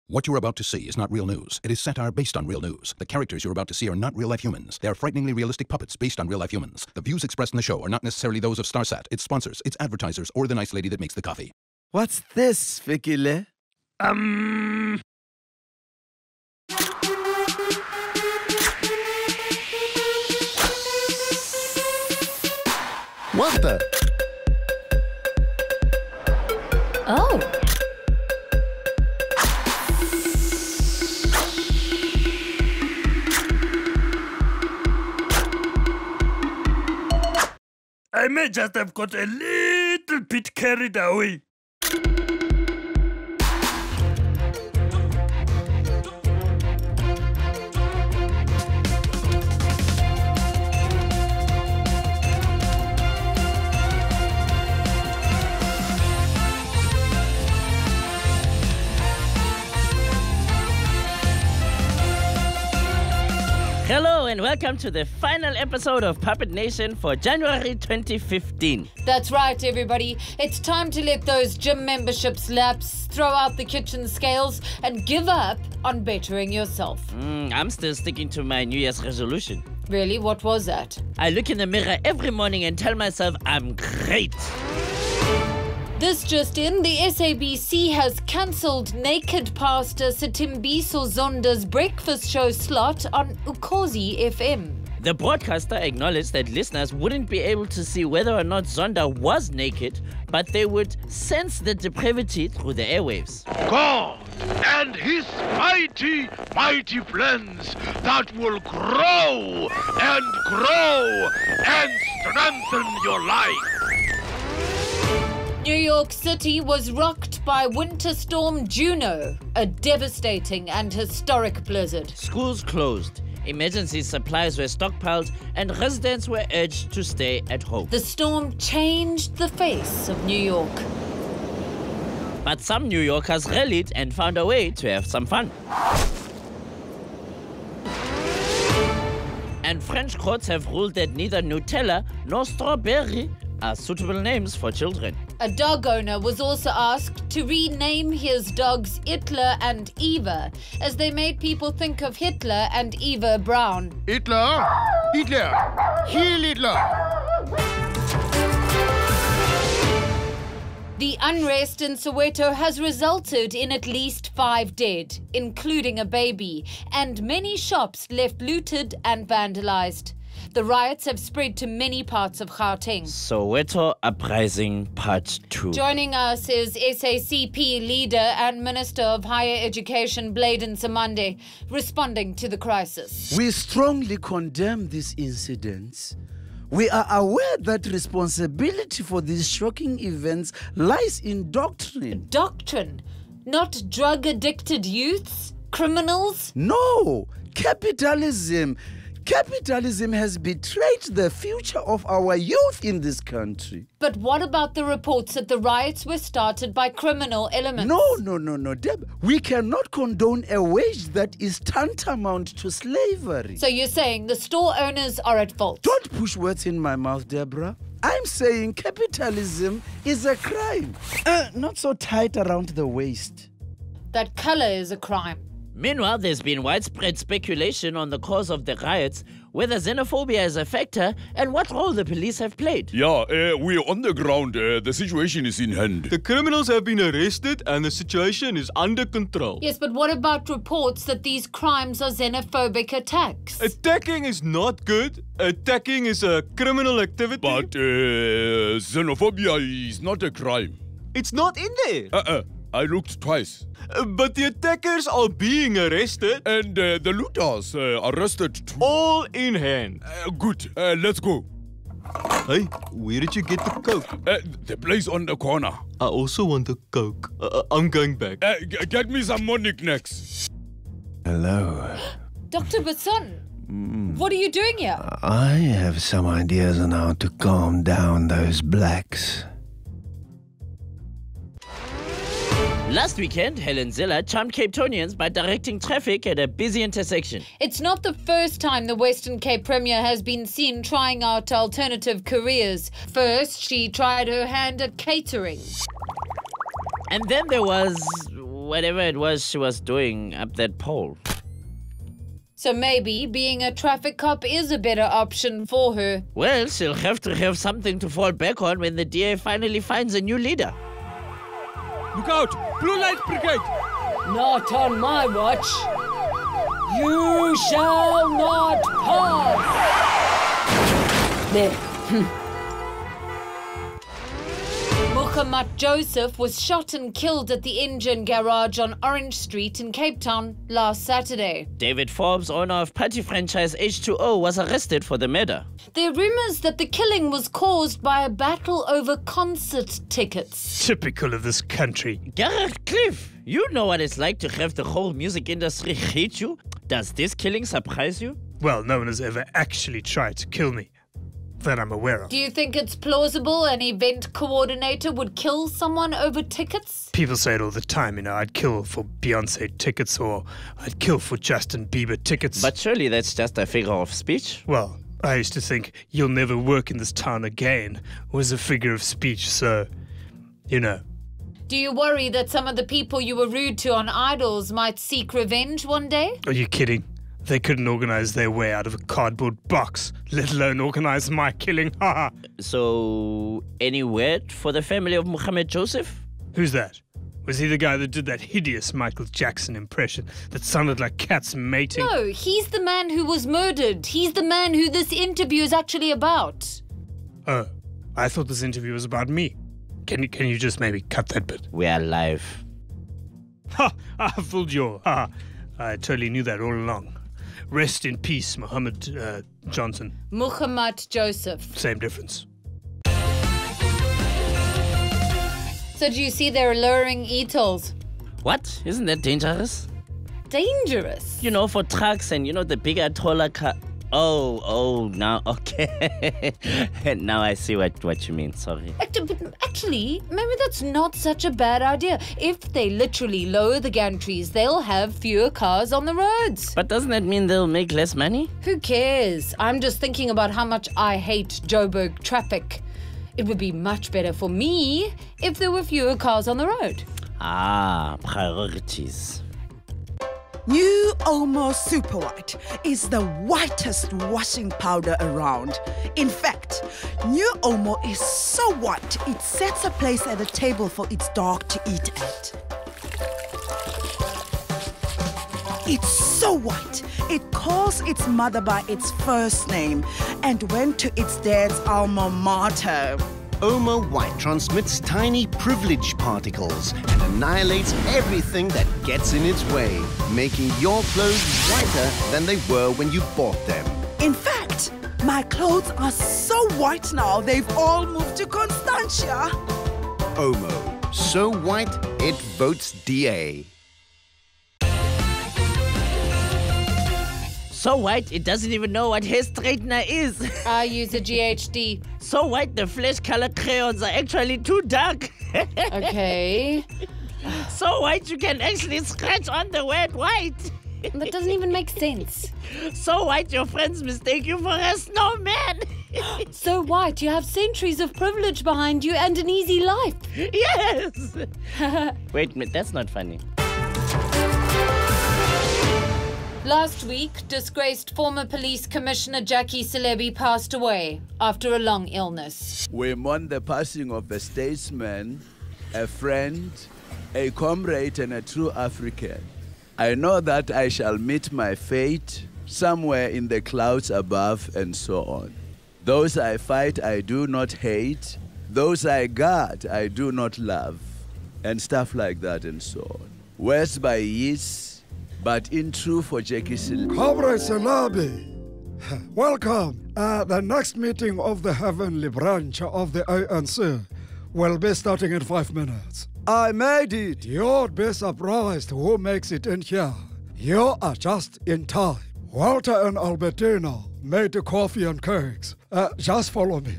What you're about to see is not real news. It is satire based on real news. The characters you're about to see are not real-life humans. They are frighteningly realistic puppets based on real-life humans. The views expressed in the show are not necessarily those of Starsat, its sponsors, its advertisers, or the nice lady that makes the coffee. What's this, Fikile? What the? Oh. I may just have got a little bit carried away. Hello and welcome to the final episode of Puppet Nation for January 2015. That's right, everybody. It's time to let those gym memberships lapse, throw out the kitchen scales, and give up on bettering yourself. I'm still sticking to my New Year's resolution. Really? What was that? I look in the mirror every morning and tell myself I'm great. This just in, the SABC has cancelled naked pastor Sitimbiso Zonda's breakfast show slot on Ukhozi FM. The broadcaster acknowledged that listeners wouldn't be able to see whether or not Zonda was naked, but they would sense the depravity through the airwaves. God and his mighty, mighty plans that will grow and strengthen your life. New York City was rocked by Winter Storm Juno, a devastating and historic blizzard. Schools closed, emergency supplies were stockpiled, and residents were urged to stay at home. The storm changed the face of New York. But some New Yorkers rallied and found a way to have some fun. And French courts have ruled that neither Nutella nor strawberry are suitable names for children. A dog owner was also asked to rename his dogs Hitler and Eva, as they made people think of Hitler and Eva Braun. Hitler, heal Hitler. The unrest in Soweto has resulted in at least 5 dead, including a baby, and many shops left looted and vandalized. The riots have spread to many parts of Gauteng. Soweto Uprising Part 2. Joining us is SACP leader and Minister of Higher Education Bladen Samande, responding to the crisis. We strongly condemn these incidents. We are aware that responsibility for these shocking events lies in doctrine. Doctrine? Not drug-addicted youths? Criminals? No! Capitalism! Capitalism has betrayed the future of our youth in this country. But what about the reports that the riots were started by criminal elements? No, Deb. We cannot condone a wage that is tantamount to slavery. So you're saying the store owners are at fault? Don't push words in my mouth, Deborah. I'm saying capitalism is a crime. Not so tight around the waist. That color is a crime. Meanwhile, there's been widespread speculation on the cause of the riots, whether xenophobia is a factor, and what role the police have played. Yeah, we're on the ground. The situation is in hand. The criminals have been arrested and the situation is under control. Yes, but what about reports that these crimes are xenophobic attacks? Attacking is not good. Attacking is a criminal activity. But xenophobia is not a crime. It's not in there. I looked twice. But the attackers are being arrested. And the looters arrested too. All in hand. Good. Let's go. Hey, where did you get the coke? The place on the corner. I also want a coke. I'm going back. Get me some more knickknacks. Hello. Dr. Basson, what are you doing here? I have some ideas on how to calm down those blacks. Last weekend, Helen Zille charmed Cape Townians by directing traffic at a busy intersection. It's not the first time the Western Cape Premier has been seen trying out alternative careers. First, she tried her hand at catering. And then there was, whatever it was she was doing up that pole. So maybe being a traffic cop is a better option for her. Well, she'll have to have something to fall back on when the DA finally finds a new leader. Look out! Blue light brigade! Not on my watch. You shall not pass. There. Muhammad Joseph was shot and killed at the engine garage on Orange Street in Cape Town last Saturday. David Forbes, owner of party franchise H2O, was arrested for the murder. There are rumors that the killing was caused by a battle over concert tickets. Typical of this country. Gareth Cliff, you know what it's like to have the whole music industry hate you? Does this killing surprise you? Well, no one has ever actually tried to kill me that I'm aware of. Do you think it's plausible an event coordinator would kill someone over tickets? People say it all the time, I'd kill for Beyonce tickets or I'd kill for Justin Bieber tickets. But surely that's just a figure of speech? Well, I used to think you'll never work in this town again was a figure of speech, so, Do you worry that some of the people you were rude to on Idols might seek revenge one day? Are you kidding? They couldn't organize their way out of a cardboard box, let alone organize my killing. Ha! So, any word for the family of Muhammad Joseph? Who's that? Was he the guy that did that hideous Michael Jackson impression that sounded like cats mating? No, he's the man who was murdered. He's the man who this interview is actually about. Oh, I thought this interview was about me. Can you just maybe cut that bit? We are live. Ha! I fooled you all. Ha! I totally knew that all along. Rest in peace, Muhammad Johnson. Muhammad Joseph. Same difference. So do you see they're lowering e-tolls? What? Isn't that dangerous? Dangerous? For trucks and, the bigger, taller car. Oh, now, okay. Now I see what you mean, sorry. Actually, maybe that's not such a bad idea. If they literally lower the gantries, they'll have fewer cars on the roads. But doesn't that mean they'll make less money? Who cares? I'm just thinking about how much I hate Joburg traffic. It would be much better for me if there were fewer cars on the road. Ah, priorities. New Omo Super White is the whitest washing powder around. In fact, New Omo is so white, it sets a place at the table for its dog to eat at. It's so white, it calls its mother by its first name and went to its dad's alma mater. Omo White transmits tiny privilege particles and annihilates everything that gets in its way, making your clothes whiter than they were when you bought them. In fact, my clothes are so white now, they've all moved to Constantia. Omo, so white, it votes DA. So white, it doesn't even know what hair straightener is. I use a GHD. So white, the flesh color crayons are actually too dark. Okay. So white, you can actually scratch on the word white. That doesn't even make sense. So white, your friends mistake you for a snowman. So white, you have centuries of privilege behind you and an easy life. Yes. Wait a minute, that's not funny. Last week, disgraced former police commissioner Jackie Selebi passed away after a long illness. We mourn the passing of a statesman, a friend, a comrade, and a true African. I know that I shall meet my fate somewhere in the clouds above and so on. Those I fight, I do not hate. Those I guard, I do not love. And stuff like that and so on. Words by yes, but in true for Jackie Selebi. Comrade Selebi, welcome. The next meeting of the Heavenly Branch of the ANC will be starting in 5 minutes. I made it. You'd be surprised who makes it in here. You are just in time. Walter and Albertina made the coffee and cakes. Just follow me.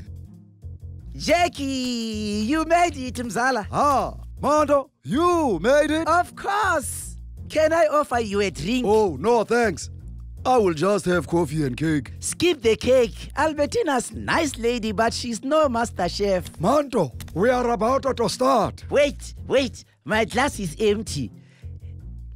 Jackie, you made it, Mzala. Ah, Mando, you made it? Of course. Can I offer you a drink? Oh, no, thanks. I will just have coffee and cake. Skip the cake. Albertina's nice lady, but she's no master chef. Mando, we are about to start. Wait. My glass is empty.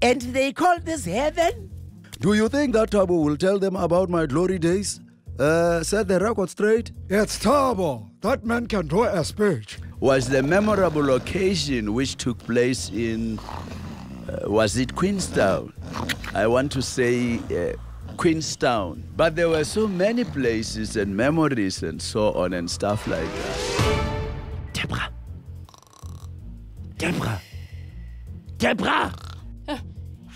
And they call this heaven? Do you think that Thabo will tell them about my glory days? Set the record straight? It's Thabo. That man can do a speech. Was the memorable occasion which took place in, was it Queenstown? I want to say Queenstown. But there were so many places and memories and so on and stuff like that. Debora!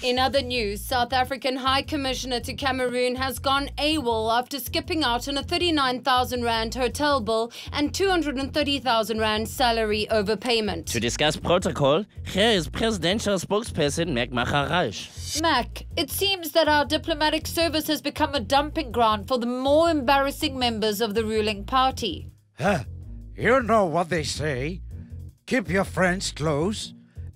In other news, South African High Commissioner to Cameroon has gone AWOL after skipping out on a 39,000 rand hotel bill and 230,000 rand salary overpayment. To discuss protocol, here is presidential spokesperson Mac Maharaj. Mac, it seems that our diplomatic service has become a dumping ground for the more embarrassing members of the ruling party. You know what they say. Keep your friends close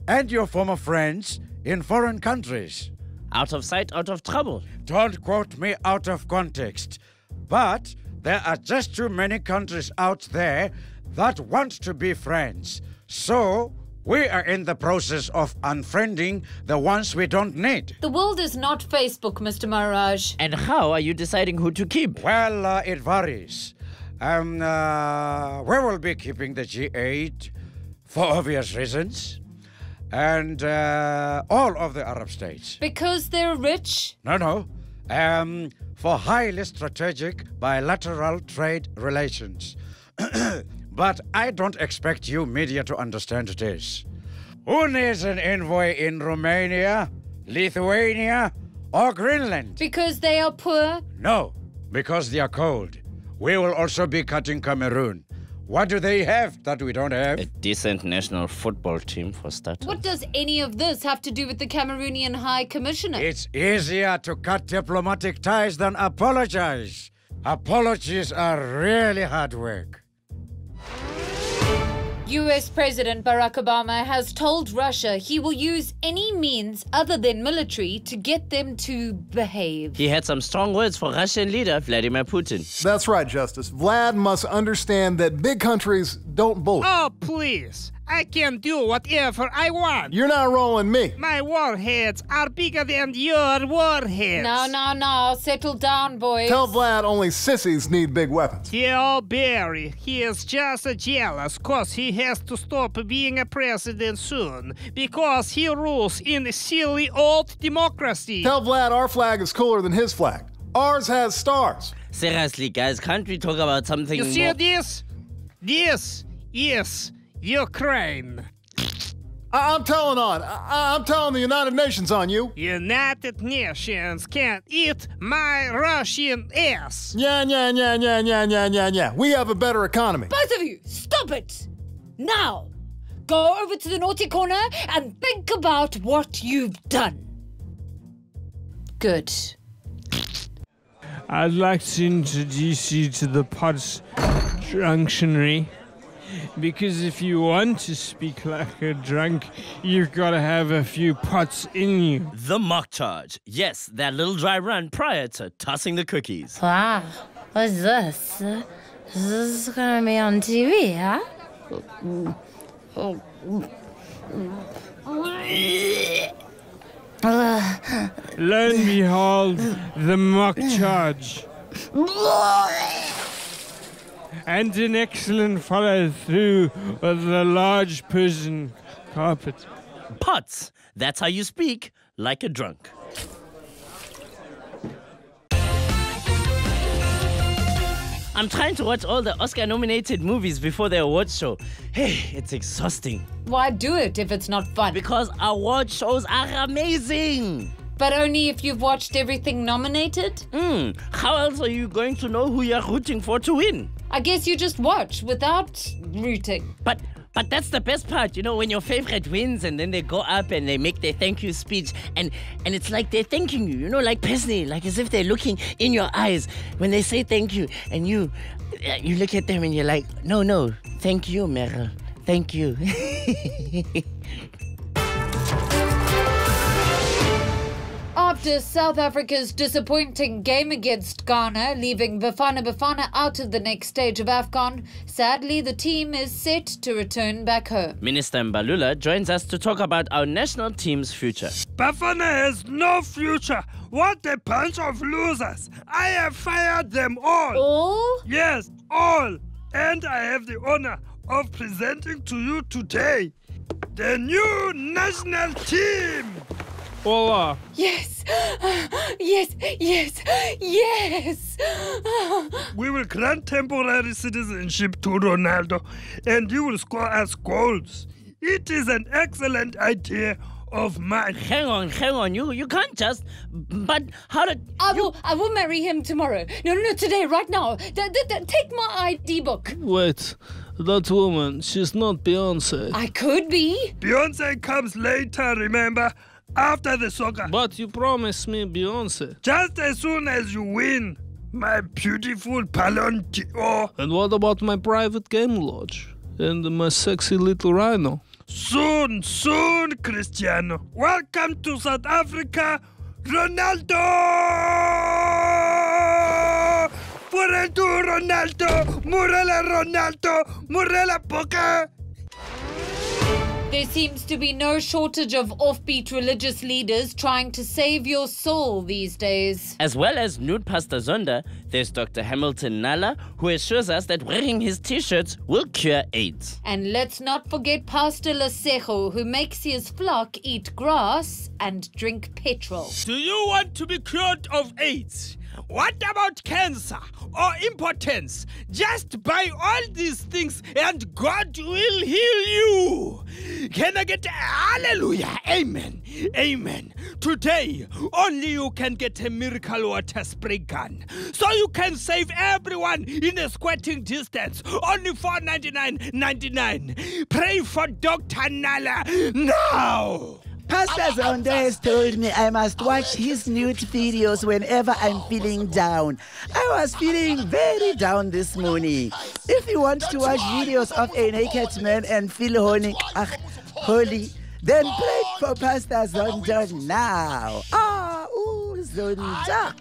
and your former friends in foreign countries. Out of sight, out of trouble. Don't quote me out of context. But there are just too many countries out there that want to be friends. So we are in the process of unfriending the ones we don't need. The world is not Facebook, Mr. Maharaj. And how are you deciding who to keep? Well, it varies. We will be keeping the G8 for obvious reasons. And all of the Arab states. Because they're rich? No. For highly strategic bilateral trade relations. But I don't expect you media to understand this. Who needs an envoy in Romania, Lithuania, or Greenland? Because they are poor? No, because they are cold. We will also be cutting Cameroon. What do they have that we don't have? A decent national football team for starters. What does any of this have to do with the Cameroonian High Commissioner? It's easier to cut diplomatic ties than apologize. Apologies are really hard work. US President Barack Obama has told Russia he will use any means other than military to get them to behave. He had some strong words for Russian leader Vladimir Putin. That's right, Justice. Vlad must understand that big countries don't bully. Oh, please. I can do whatever I want. You're not rolling me. My warheads are bigger than your warheads. No. Settle down, boys. Tell Vlad only sissies need big weapons. Tell Barry he is just jealous because he has to stop being a president soon because he rules in a silly old democracy. Tell Vlad our flag is cooler than his flag. Ours has stars. Seriously, guys, can't we talk about something You see more? this? This is Ukraine. I'm telling the United Nations on you. United Nations can't eat my Russian ass. Yeah. We have a better economy. Both of you, stop it! Now, go over to the naughty corner and think about what you've done. Good. I'd like to introduce you to the Potts Junctionary. Because if you want to speak like a drunk, you've got to have a few pots in you. The mock charge. Yes, that little dry run prior to tossing the cookies. Wow, what's this? This is gonna be on TV, huh? Lo and behold, the mock charge. And an excellent follow-through of the large prison carpet. Pots. That's how you speak like a drunk. I'm trying to watch all the Oscar-nominated movies before the awards show. Hey, it's exhausting. Why do it if it's not fun? Because award shows are amazing. But only if you've watched everything nominated? How else are you going to know who you're rooting for to win? I guess you just watch without rooting. But that's the best part, you know, when your favorite wins and then they go up and they make their thank you speech and it's like they're thanking you, you know, like personally, like as if they're looking in your eyes when they say thank you and you look at them and you're like, no, thank you, Meryl, thank you. After South Africa's disappointing game against Ghana, leaving Bafana out of the next stage of AFCON, sadly the team is set to return back home. Minister Mbalula joins us to talk about our national team's future. Bafana has no future. What a bunch of losers. I have fired them all. All? Yes, all. And I have the honor of presenting to you today the new national team. Hola. Yes. Yes. We will grant temporary citizenship to Ronaldo and he will score us goals. It is an excellent idea of mine. Hang on. You can't just... But how did... I will marry him tomorrow. No, today, right now. Take my ID book. Wait, that woman, she's not Beyonce. I could be. Beyonce comes later, remember? After the soccer. But you promised me Beyonce. Just as soon as you win, my beautiful Ballon d'Or. And what about my private game lodge? And my sexy little rhino? Soon, Cristiano. Welcome to South Africa, Ronaldo! Furentu Ronaldo! Murela Boca! There seems to be no shortage of offbeat religious leaders trying to save your soul these days. As well as Nude Pastor Zonda, there's Dr. Hamilton Nala, who assures us that wearing his t-shirts will cure AIDS. And let's not forget Pastor Lesego, who makes his flock eat grass and drink petrol. Do you want to be cured of AIDS? What about cancer or impotence? Just buy all these things and God will heal you. Can I get a hallelujah? Amen. Today, only you can get a miracle water spray gun. So you can save everyone in a squatting distance. Only $4.99.99. Pray for Dr. Nala now. Pastor Zonda has told me I must watch his nude videos whenever I'm feeling down. I was feeling very down this morning. If you want to watch videos of a naked man and feel holy, then pray for Pastor Zonda now. Zonda.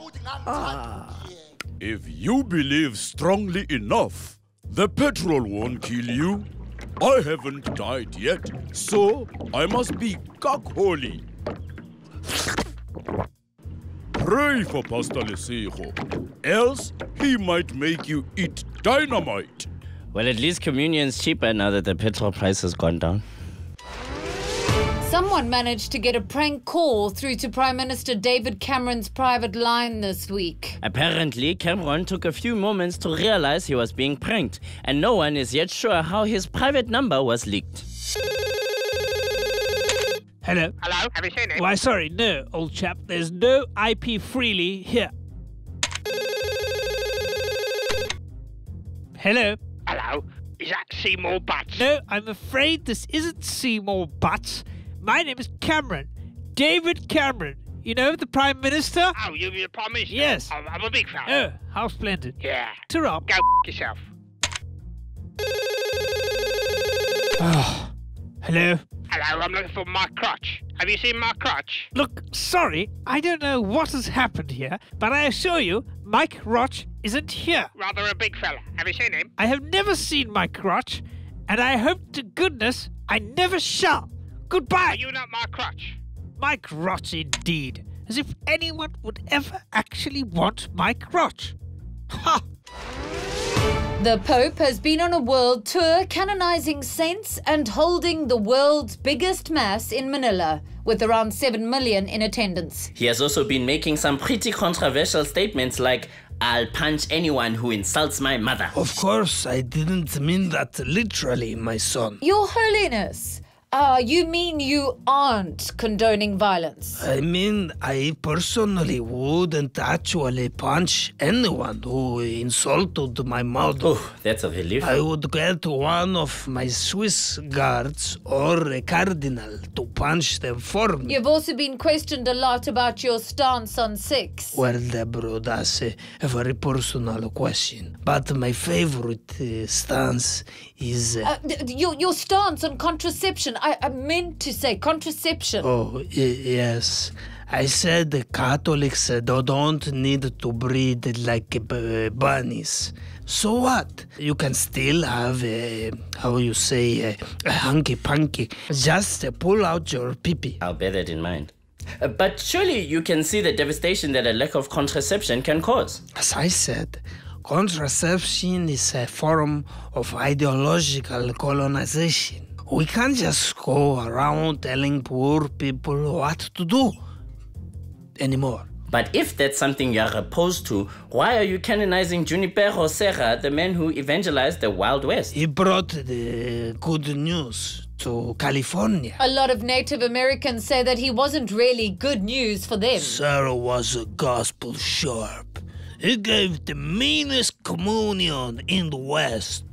If you believe strongly enough, the petrol won't kill you. I haven't died yet, so I must be cock-holy. Pray for Pastor Lesego, else he might make you eat dynamite. Well, at least communion's cheaper now that the petrol price has gone down. Someone managed to get a prank call through to Prime Minister David Cameron's private line this week. Apparently, Cameron took a few moments to realize he was being pranked, and no one is yet sure how his private number was leaked. Hello? Hello? Have you seen it? Why, sorry, no, old chap. There's no IP freely here. Hello? Hello? Is that Seymour Butts? No, I'm afraid this isn't Seymour Butts. My name is Cameron. David Cameron. You know, the Prime Minister? Oh, you're the Prime Minister? Yes. I'm a big fan. Oh, how splendid. Yeah. Ta-ra. Go yourself. Oh, hello? Hello, I'm looking for my crotch. Have you seen my crotch? Look, sorry, I don't know what has happened here, but I assure you, Mike Roch isn't here. Rather a big fella. Have you seen him? I have never seen Mike Roch, and I hope to goodness I never shall. Goodbye. Are you not my crotch? Mike Roch indeed. As if anyone would ever actually want Mike Roch. Ha! The Pope has been on a world tour canonizing saints and holding the world's biggest mass in Manila, with around 7 million in attendance. He has also been making some pretty controversial statements like, "I'll punch anyone who insults my mother." Of course, I didn't mean that literally, my son. Your Holiness, you mean you aren't condoning violence? I mean, I personally wouldn't actually punch anyone who insulted my mother. Oh, that's a relief. I would get one of my Swiss guards or a cardinal to punch them for me. You've also been questioned a lot about your stance on sex. Well, Deborah, that's a very personal question. But my favorite stance is... Your stance on contraception. I meant to say contraception. Oh, yes. I said the Catholics don't need to breed like bunnies. So what? You can still have a hanky-panky. Just pull out your pee-pee. I'll bear that in mind. But surely you can see the devastation that a lack of contraception can cause. As I said, contraception is a form of ideological colonization. We can't just go around telling poor people what to do anymore. But if that's something you're opposed to, why are you canonizing Junipero Serra, the man who evangelized the Wild West? He brought the good news to California. A lot of Native Americans say that he wasn't really good news for them. Serra was a gospel sharp. He gave the meanest communion in the West.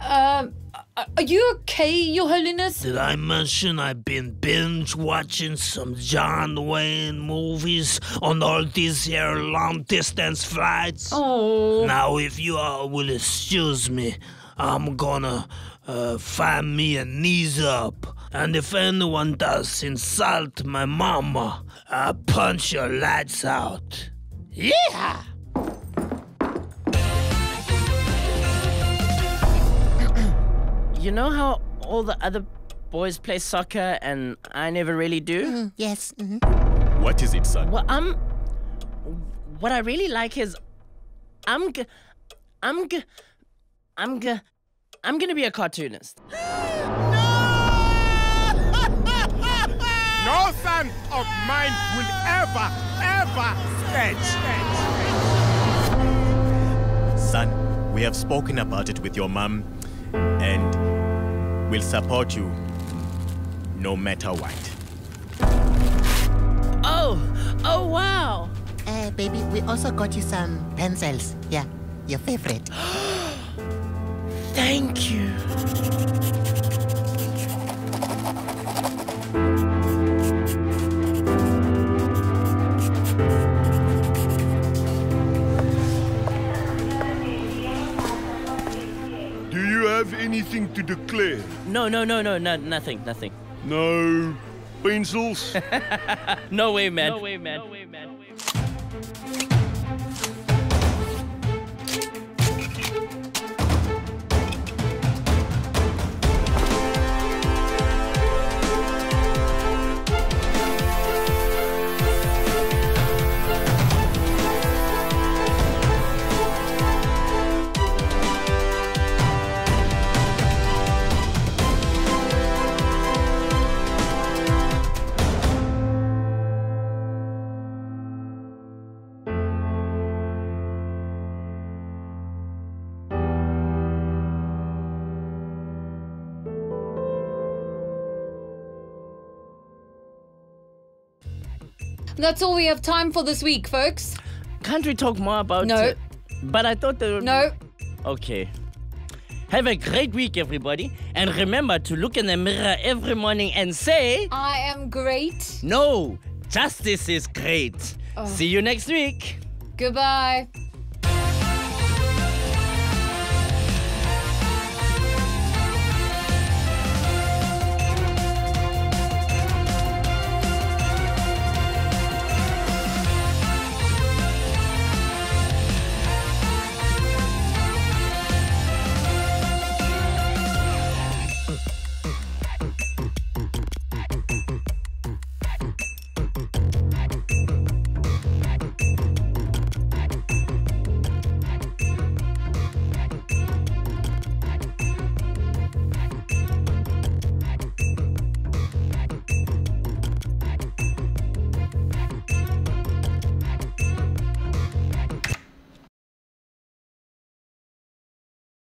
Are you okay, Your Holiness? Did I mention I've been binge watching some John Wayne movies on all these here long distance flights? Oh. Now, if you all will excuse me, I'm gonna find me a knees up. And if anyone does insult my mama, I'll punch your lights out. Yeah! You know how all the other boys play soccer and I never really do? Yes. What is it, son? Well, what I really like is I'm gonna be a cartoonist. No son of mine will ever sketch. Son, we have spoken about it with your mom, and we'll support you no matter what. Oh, wow. Baby, we also got you some pencils. Yeah, your favorite. Thank you. Do you have anything to declare? No, nothing. No pencils? No way, man. That's all we have time for this week, folks. Can't we talk more about No. But I thought there would No. Okay. Have a great week, everybody. And remember to look in the mirror every morning and say... I am great. No, justice is great. Oh. See you next week. Goodbye.